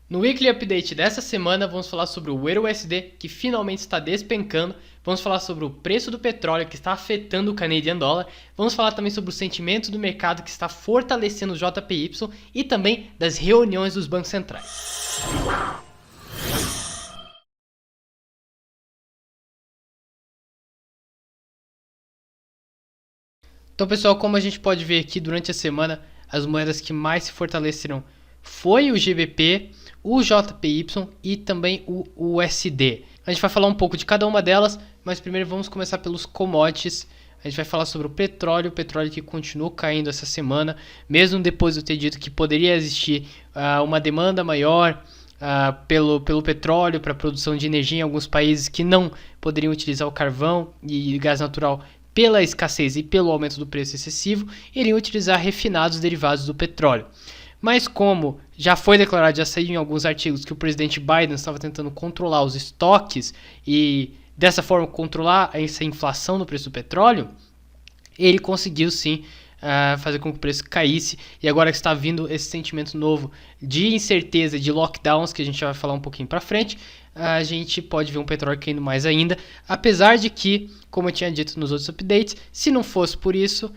No Weekly Update dessa semana, vamos falar sobre o EURUSD, que finalmente está despencando. Vamos falar sobre o preço do petróleo, que está afetando o Canadian Dollar. Vamos falar também sobre o sentimento do mercado, que está fortalecendo o JPY. E também das reuniões dos bancos centrais. Então, pessoal, como a gente pode ver aqui durante a semana, as moedas que mais se fortaleceram foi o GBP, o JPY e também o USD. A gente vai falar um pouco de cada uma delas, mas primeiro vamos começar pelos commodities. A gente vai falar sobre o petróleo que continuou caindo essa semana, mesmo depois de eu ter dito que poderia existir uma demanda maior pelo petróleo para a produção de energia em alguns países que não poderiam utilizar o carvão e gás natural pela escassez e pelo aumento do preço excessivo, iriam utilizar refinados derivados do petróleo. Mas como já foi declarado, já saiu em alguns artigos que o presidente Biden estava tentando controlar os estoques e dessa forma controlar essa inflação no preço do petróleo, ele conseguiu sim fazer com que o preço caísse, e agora que está vindo esse sentimento novo de incerteza, de lockdowns, que a gente já vai falar um pouquinho para frente, a gente pode ver um petróleo caindo mais ainda, apesar de que, como eu tinha dito nos outros updates, se não fosse por isso,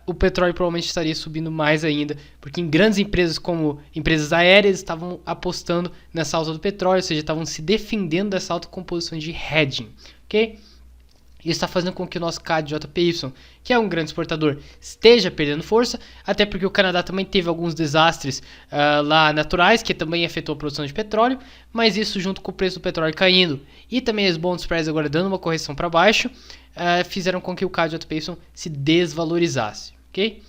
o petróleo provavelmente estaria subindo mais ainda, porque em grandes empresas como empresas aéreas estavam apostando nessa alta do petróleo, ou seja, estavam se defendendo dessa alta com posições de hedging, ok? Isso está fazendo com que o nosso CAD JPY, que é um grande exportador, esteja perdendo força, até porque o Canadá também teve alguns desastres lá naturais, que também afetou a produção de petróleo, mas isso junto com o preço do petróleo caindo e também os bond spreads agora dando uma correção para baixo, fizeram com que o CAD JPY se desvalorizasse, ok?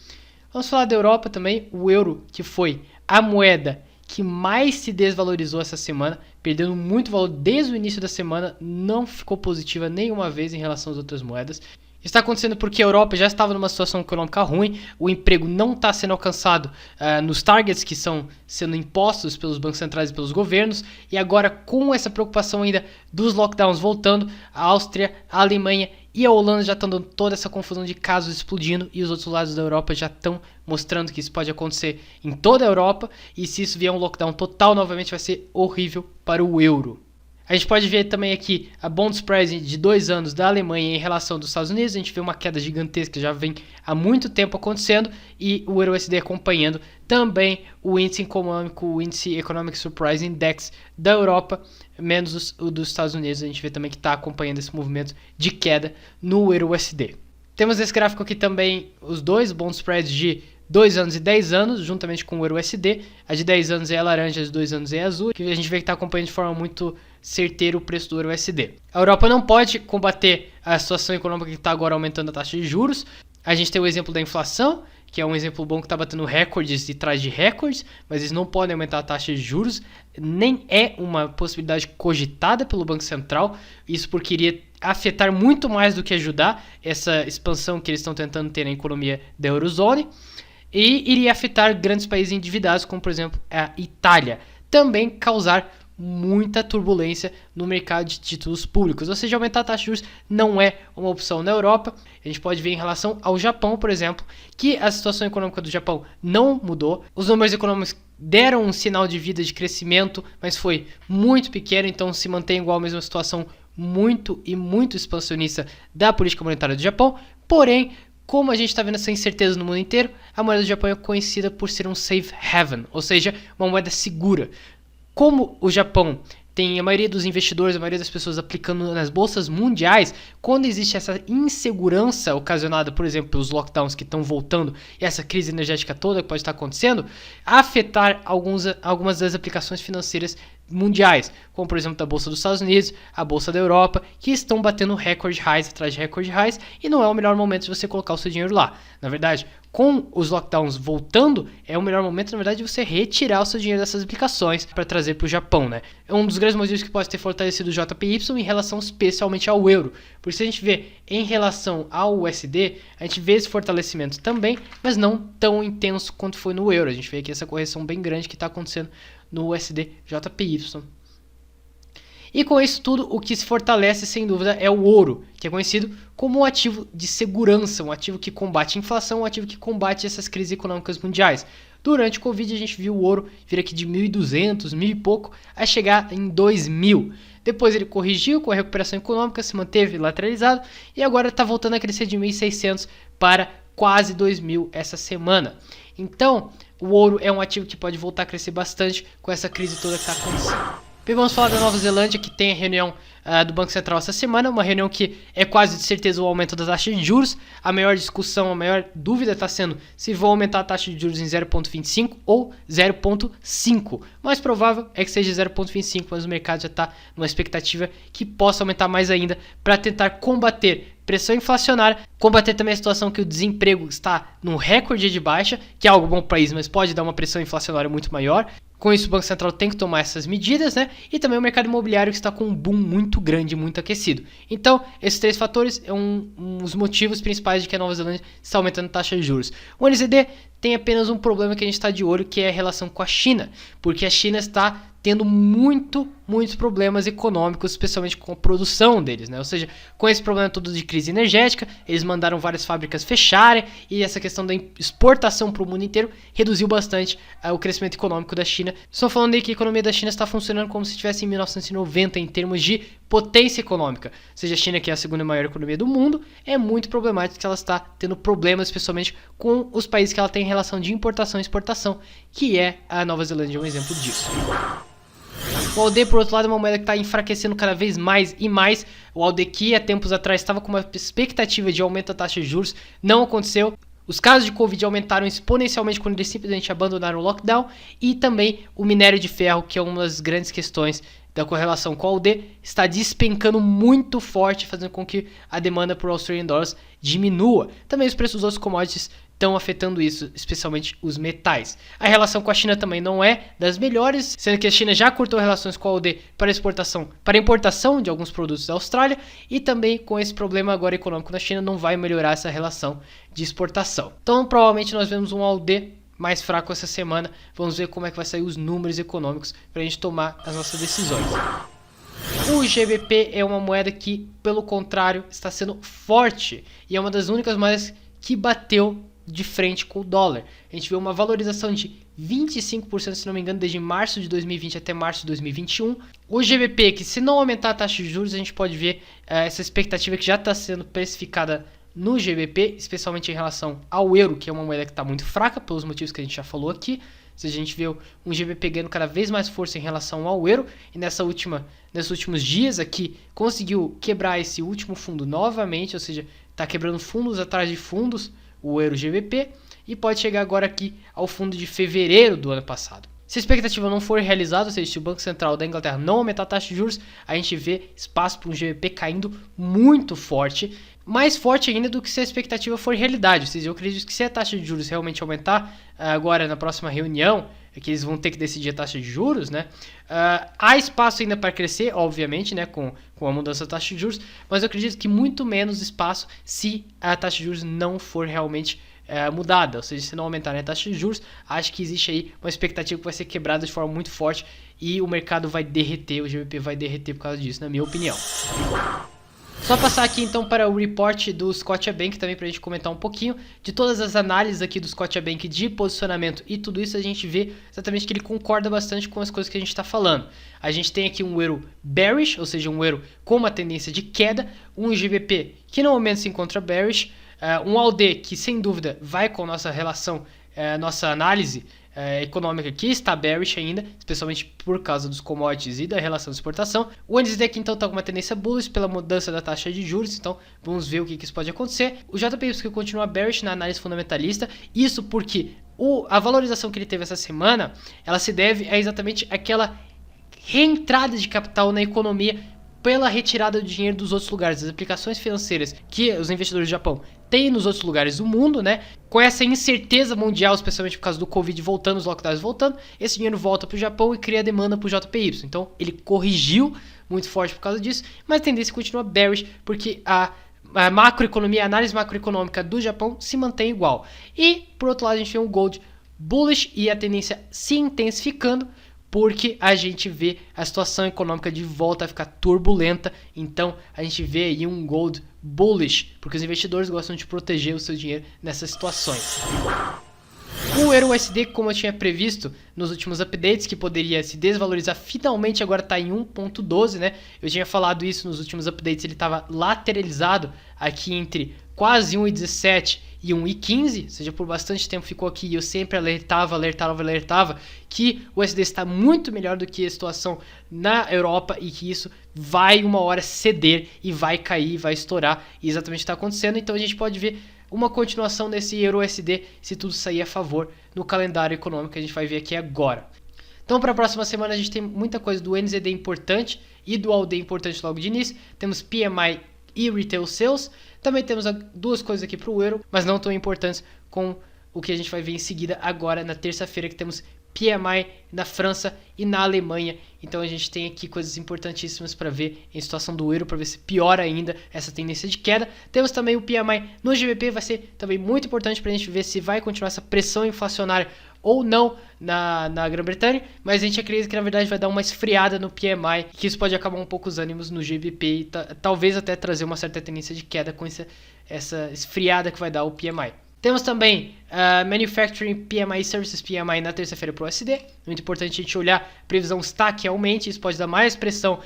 Vamos falar da Europa também, o euro, que foi a moeda que mais se desvalorizou essa semana, perdendo muito valor desde o início da semana, não ficou positiva nenhuma vez em relação às outras moedas. Está acontecendo porque a Europa já estava numa situação econômica ruim, o emprego não está sendo alcançado nos targets que estão sendo impostos pelos bancos centrais e pelos governos, e agora com essa preocupação ainda dos lockdowns voltando, a Áustria, a Alemanha e a Holanda já estão dando toda essa confusão de casos explodindo, e os outros lados da Europa já estão mostrando que isso pode acontecer em toda a Europa, e se isso vier um lockdown total novamente vai ser horrível para o euro. A gente pode ver também aqui a bond spread de 2 anos da Alemanha em relação dos Estados Unidos. A gente vê uma queda gigantesca, já vem há muito tempo acontecendo, e o EURUSD acompanhando também o índice econômico, o índice Economic Surprise Index da Europa, menos o dos Estados Unidos. A gente vê também que está acompanhando esse movimento de queda no EURUSD. Temos nesse gráfico aqui também os dois bond spreads de 2 anos e 10 anos, juntamente com o EURUSD. A de 10 anos é laranja, a de 2 anos é azul, que a gente vê que está acompanhando de forma muito certeira o preço do EURUSD. A Europa não pode combater a situação econômica que está agora aumentando a taxa de juros. A gente tem o exemplo da inflação, que é um exemplo bom que está batendo recordes e traz de recordes, mas eles não podem aumentar a taxa de juros, nem é uma possibilidade cogitada pelo Banco Central, isso porque iria afetar muito mais do que ajudar essa expansão que eles estão tentando ter na economia da Eurozone, e iria afetar grandes países endividados, como por exemplo a Itália, também causar muita turbulência no mercado de títulos públicos, ou seja, aumentar a taxa de juros não é uma opção na Europa. A gente pode ver em relação ao Japão, por exemplo, que a situação econômica do Japão não mudou, os números econômicos deram um sinal de vida de crescimento, mas foi muito pequeno, então se mantém igual a mesma situação muito expansionista da política monetária do Japão. Porém, como a gente está vendo essa incerteza no mundo inteiro, a moeda do Japão é conhecida por ser um safe haven, ou seja, uma moeda segura. Como o Japão tem a maioria dos investidores, a maioria das pessoas aplicando nas bolsas mundiais, quando existe essa insegurança ocasionada, por exemplo, pelos lockdowns que estão voltando e essa crise energética toda que pode estar acontecendo, afetar algumas das aplicações financeiras mundiais, como por exemplo da Bolsa dos Estados Unidos, a Bolsa da Europa, que estão batendo recorde highs atrás de recorde highs, e não é o melhor momento de você colocar o seu dinheiro lá. Na verdade, com os lockdowns voltando, é o melhor momento, na verdade, de você retirar o seu dinheiro dessas aplicações para trazer para o Japão, né? É um dos grandes motivos que pode ter fortalecido o JPY em relação especialmente ao euro. Por isso a gente vê em relação ao USD, a gente vê esse fortalecimento também, mas não tão intenso quanto foi no euro. A gente vê aqui essa correção bem grande que está acontecendo no USD JPY. E com isso tudo, o que se fortalece sem dúvida é o ouro, que é conhecido como um ativo de segurança, um ativo que combate a inflação, um ativo que combate essas crises econômicas mundiais. Durante o Covid a gente viu o ouro vir aqui de 1.200, 1.000 e pouco, a chegar em 2.000. Depois ele corrigiu com a recuperação econômica, se manteve lateralizado e agora está voltando a crescer de 1.600 para quase 2.000 essa semana. Então, o ouro é um ativo que pode voltar a crescer bastante com essa crise toda que está acontecendo. Bem, vamos falar da Nova Zelândia, que tem a reunião do Banco Central essa semana, uma reunião que é quase de certeza o aumento da taxa de juros. A maior discussão, a maior dúvida está sendo se vão aumentar a taxa de juros em 0,25 ou 0,5. Mais provável é que seja 0,25, mas o mercado já está numa expectativa que possa aumentar mais ainda para tentar combater pressão inflacionária, combater também a situação que o desemprego está num recorde de baixa, que é algo bom para o país, mas pode dar uma pressão inflacionária muito maior. Com isso, o Banco Central tem que tomar essas medidas, né? E também o mercado imobiliário que está com um boom muito grande, muito aquecido. Então, esses três fatores são os motivos principais de que a Nova Zelândia está aumentando a taxa de juros. O NZD tem apenas um problema que a gente está de olho, que é a relação com a China, porque a China está tendo muitos problemas econômicos, especialmente com a produção deles, né? Ou seja, com esse problema todo de crise energética, eles mandaram várias fábricas fecharem e essa questão da exportação para o mundo inteiro reduziu bastante o crescimento econômico da China. Estou falando aí que a economia da China está funcionando como se estivesse em 1990 em termos de potência econômica. Ou seja, a China, que é a segunda maior economia do mundo, é muito problemática que ela está tendo problemas, especialmente com os países que ela tem em relação de importação e exportação, que é a Nova Zelândia, um exemplo disso. O AUD, por outro lado, é uma moeda que está enfraquecendo cada vez mais e mais. O AUD, que há tempos atrás estava com uma expectativa de aumento da taxa de juros, não aconteceu. Os casos de Covid aumentaram exponencialmente quando eles simplesmente abandonaram o lockdown. E também o minério de ferro, que é uma das grandes questões da correlação com o AUD, está despencando muito forte, fazendo com que a demanda por Australian Dollars diminua. Também os preços dos outros commodities estão afetando isso, especialmente os metais. A relação com a China também não é das melhores, sendo que a China já cortou relações com a AUD para exportação, para importação de alguns produtos da Austrália, e também com esse problema agora econômico na China não vai melhorar essa relação de exportação. Então provavelmente nós vemos um AUD mais fraco essa semana. Vamos ver como é que vai sair os números econômicos para a gente tomar as nossas decisões. O GBP é uma moeda que, pelo contrário, está sendo forte e é uma das únicas moedas que bateu de frente com o dólar. A gente vê uma valorização de 25%, se não me engano, desde março de 2020 até março de 2021. O GBP, que se não aumentar a taxa de juros, a gente pode ver essa expectativa que já está sendo precificada no GBP, especialmente em relação ao euro, que é uma moeda que está muito fraca, pelos motivos que a gente já falou aqui. Ou seja, a gente vê um GBP ganhando cada vez mais força em relação ao euro, e nesses últimos dias aqui conseguiu quebrar esse último fundo novamente, ou seja, está quebrando fundos atrás de fundos, o euro GBP, e pode chegar agora aqui ao fundo de fevereiro do ano passado. Se a expectativa não for realizada, ou seja, se o Banco Central da Inglaterra não aumentar a taxa de juros, a gente vê espaço para um GBP caindo muito forte, mais forte ainda do que se a expectativa for realidade. Ou seja, eu acredito que se a taxa de juros realmente aumentar agora na próxima reunião, que eles vão ter que decidir a taxa de juros, né? Há espaço ainda para crescer, obviamente, né, com a mudança da taxa de juros, mas eu acredito que muito menos espaço se a taxa de juros não for realmente mudada, ou seja, se não aumentar a taxa de juros, acho que existe aí uma expectativa que vai ser quebrada de forma muito forte e o mercado vai derreter, o GBP vai derreter por causa disso, na minha opinião. Só passar aqui então para o report do Scotiabank também para a gente comentar um pouquinho de todas as análises aqui do Scotiabank de posicionamento e tudo isso a gente vê exatamente que ele concorda bastante com as coisas que a gente está falando. A gente tem aqui um euro bearish, ou seja, um euro com uma tendência de queda, um GBP que no momento se encontra bearish, um AUD que sem dúvida vai com nossa relação, nossa análise econômica que está bearish ainda, especialmente por causa dos commodities e da relação de exportação. O NZD aqui então está com uma tendência bullish pela mudança da taxa de juros, então vamos ver o que isso pode acontecer. O JPY que continua bearish na análise fundamentalista, isso porque a valorização que ele teve essa semana, ela se deve a exatamente aquela reentrada de capital na economia pela retirada do dinheiro dos outros lugares, das aplicações financeiras que os investidores do Japão têm nos outros lugares do mundo, né? Com essa incerteza mundial, especialmente por causa do Covid voltando, os lockdowns voltando, esse dinheiro volta para o Japão e cria demanda para o JPY. Então ele corrigiu muito forte por causa disso, mas a tendência continua bearish porque a macroeconomia, a análise macroeconômica do Japão se mantém igual. E por outro lado a gente tem um gold bullish e a tendência se intensificando, porque a gente vê a situação econômica de volta a ficar turbulenta, então a gente vê aí um gold bullish, porque os investidores gostam de proteger o seu dinheiro nessas situações. O Euro USD, como eu tinha previsto nos últimos updates, que poderia se desvalorizar, finalmente agora está em 1.12, né? Eu tinha falado isso nos últimos updates, ele estava lateralizado aqui entre quase 1,17 e 1,15, ou seja, por bastante tempo ficou aqui e eu sempre alertava que o USD está muito melhor do que a situação na Europa e que isso vai uma hora ceder e vai cair, vai estourar, e exatamente está acontecendo. Então a gente pode ver uma continuação desse Euro USD se tudo sair a favor no calendário econômico que a gente vai ver aqui agora. Então para a próxima semana a gente tem muita coisa do NZD importante e do AUD importante logo de início. Temos PMI e Retail Sales. Também temos duas coisas aqui para o euro, mas não tão importantes com o que a gente vai ver em seguida agora na terça-feira, que temos PMI na França e na Alemanha. Então a gente tem aqui coisas importantíssimas para ver em situação do euro, para ver se piora ainda essa tendência de queda. Temos também o PMI no GBP, vai ser também muito importante para a gente ver se vai continuar essa pressão inflacionária ou não na Grã-Bretanha, mas a gente acredita que na verdade vai dar uma esfriada no PMI, que isso pode acabar um pouco os ânimos no GBP e talvez até trazer uma certa tendência de queda com essa esfriada que vai dar o PMI. Temos também Manufacturing PMI Services PMI na terça-feira para o USD. Muito importante a gente olhar a previsão está que aumente, isso pode dar mais pressão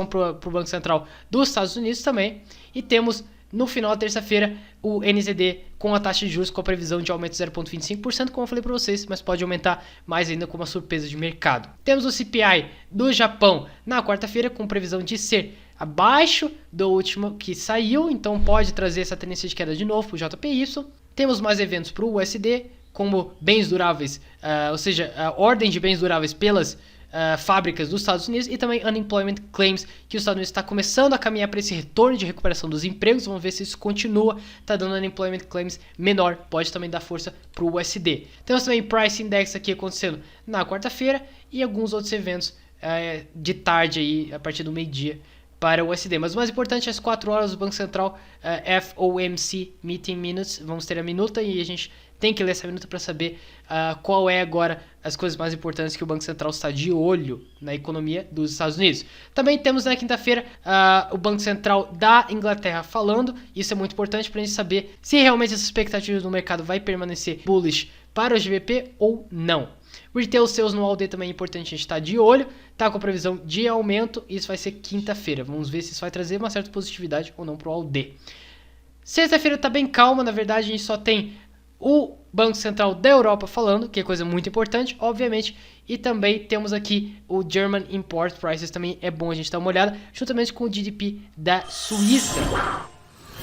para o Banco Central dos Estados Unidos também. E temos no final da terça-feira o NZD com a taxa de juros com a previsão de aumento de 0,25%, como eu falei para vocês, mas pode aumentar mais ainda com uma surpresa de mercado. Temos o CPI do Japão na quarta-feira com previsão de ser abaixo do último que saiu, então pode trazer essa tendência de queda de novo para o JPY. Temos mais eventos para o USD, como bens duráveis, ou seja, a ordem de bens duráveis pelas fábricas dos Estados Unidos e também Unemployment Claims, que os Estados Unidos está começando a caminhar para esse retorno de recuperação dos empregos. Vamos ver se isso continua, está dando Unemployment Claims menor, pode também dar força para o USD. Temos também Price Index aqui acontecendo na quarta-feira e alguns outros eventos de tarde aí, a partir do meio-dia, para o USD. Mas o mais importante, às 4 horas do Banco Central, FOMC Meeting Minutes, vamos ter a minuta e a gente tem que ler essa minuta para saber qual é agora as coisas mais importantes que o Banco Central está de olho na economia dos Estados Unidos. Também temos na quinta-feira o Banco Central da Inglaterra falando, isso é muito importante para a gente saber se realmente essa expectativa do mercado vai permanecer bullish para o GBP ou não. Retail Sales no AUD também é importante a gente estar de olho, tá com a previsão de aumento, isso vai ser quinta-feira. Vamos ver se isso vai trazer uma certa positividade ou não para o AUD. Sexta-feira tá bem calma, na verdade a gente só tem o Banco Central da Europa falando, que é coisa muito importante, obviamente, e também temos aqui o German Import Prices, também é bom a gente dar uma olhada, juntamente com o GDP da Suíça.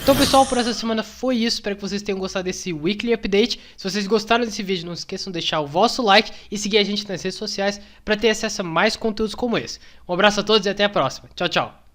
Então pessoal, por essa semana foi isso, espero que vocês tenham gostado desse Weekly Update. Se vocês gostaram desse vídeo, não esqueçam de deixar o vosso like e seguir a gente nas redes sociais para ter acesso a mais conteúdos como esse. Um abraço a todos e até a próxima. Tchau, tchau.